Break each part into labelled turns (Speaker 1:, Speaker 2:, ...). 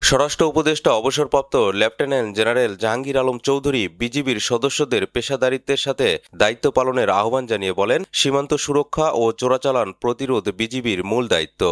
Speaker 1: স্বরাষ্ট্র উপদেষ্টা অবসরপ্রাপ্ত লেফটেন্যান্ট জেনারেল জাহাঙ্গীর আলম চৌধুরী বিজিবির সদস্যদের পেশাদারিত্বের সাথে দায়িত্ব পালনের আহ্বান জানিয়ে বলেন, সীমান্ত সুরক্ষা ও চোরাচালান প্রতিরোধ বিজিবির মূল দায়িত্ব।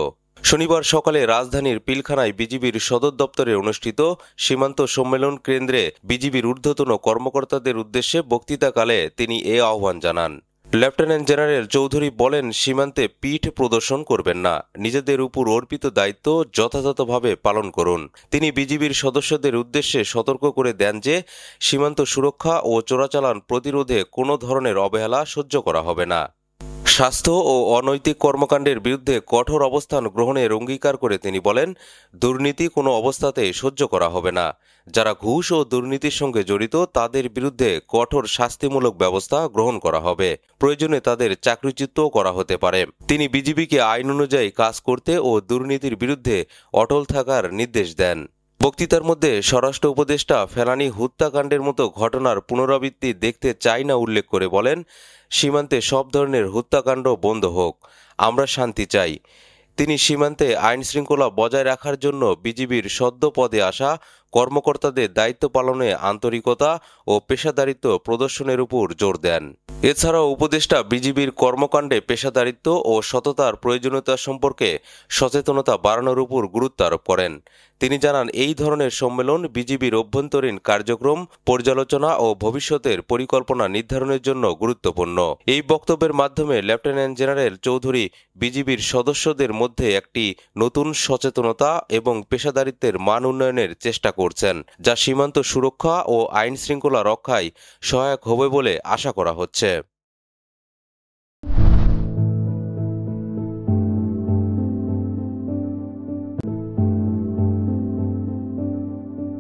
Speaker 1: শনিবার সকালে রাজধানীর পিলখানায় বিজিবির সদর দপ্তরে অনুষ্ঠিত সীমান্ত সম্মেলন কেন্দ্রে বিজিবির ঊর্ধ্বতন কর্মকর্তাদের উদ্দেশ্যে বক্তৃতাকালে তিনি এ আহ্বান জানান। লেফটেন্যান্ট জেনারেল চৌধুরী বলেন, সীমান্তে পিঠ প্রদর্শন করবেন না, নিজেদের উপর অর্পিত দায়িত্ব যথাযথভাবে পালন করুন। তিনি বিজিবির সদস্যদের উদ্দেশ্যে সতর্ক করে দেন যে সীমান্ত সুরক্ষা ও চোরাচালান প্রতিরোধে কোনো ধরনের অবহেলা সহ্য করা হবে না। স্বাস্থ্য ও অনৈতিক কর্মকাণ্ডের বিরুদ্ধে কঠোর অবস্থান গ্রহণের অঙ্গীকার করে তিনি বলেন, দুর্নীতি কোনো অবস্থাতেই সহ্য করা হবে না। যারা ঘুষ ও দুর্নীতির সঙ্গে জড়িত তাদের বিরুদ্ধে কঠোর শাস্তিমূলক ব্যবস্থা গ্রহণ করা হবে। প্রয়োজনে তাদের চাকরিচ্যুতও করা হতে পারে। তিনি বিজিবিকে আইন অনুযায়ী কাজ করতে ও দুর্নীতির বিরুদ্ধে অটল থাকার নির্দেশ দেন। বক্তৃতার মধ্যে স্বরাষ্ট্র উপদেষ্টা ফেলানী হত্যাকাণ্ডের মতো ঘটনার পুনরাবৃত্তি দেখতে চাই না উল্লেখ করে বলেন, সীমান্তে সব ধরনের হত্যাকাণ্ড বন্ধ হোক, আমরা শান্তি চাই। তিনি সীমান্তে আইন শৃঙ্খলা বজায় রাখার জন্য বিজিবির সদ্য পদে আসা কর্মকর্তাদের দায়িত্ব পালনে আন্তরিকতা ও পেশাদারিত্ব প্রদর্শনের উপর জোর দেন। এছাড়াও উপদেষ্টা বিজিবির কর্মকাণ্ডে পেশাদারিত্ব ও সততার প্রয়োজনীয়তা সম্পর্কে সচেতনতা বাড়ানোর উপর গুরুত্ব আরোপ করেন। তিনি জানান, এই ধরনের সম্মেলন বিজিবির অভ্যন্তরীণ কার্যক্রম পর্যালোচনা ও ভবিষ্যতের পরিকল্পনা নির্ধারণের জন্য গুরুত্বপূর্ণ। এই বক্তব্যের মাধ্যমে লেফটেন্যান্ট জেনারেল চৌধুরী বিজিবির সদস্যদের মধ্যে একটি নতুন সচেতনতা এবং পেশাদারিত্বের মান উন্নয়নের চেষ্টা করছেন, যা সীমান্ত সুরক্ষা ও আইন শৃঙ্খলা রক্ষায় সহায়ক হবে বলে আশা করা হচ্ছে।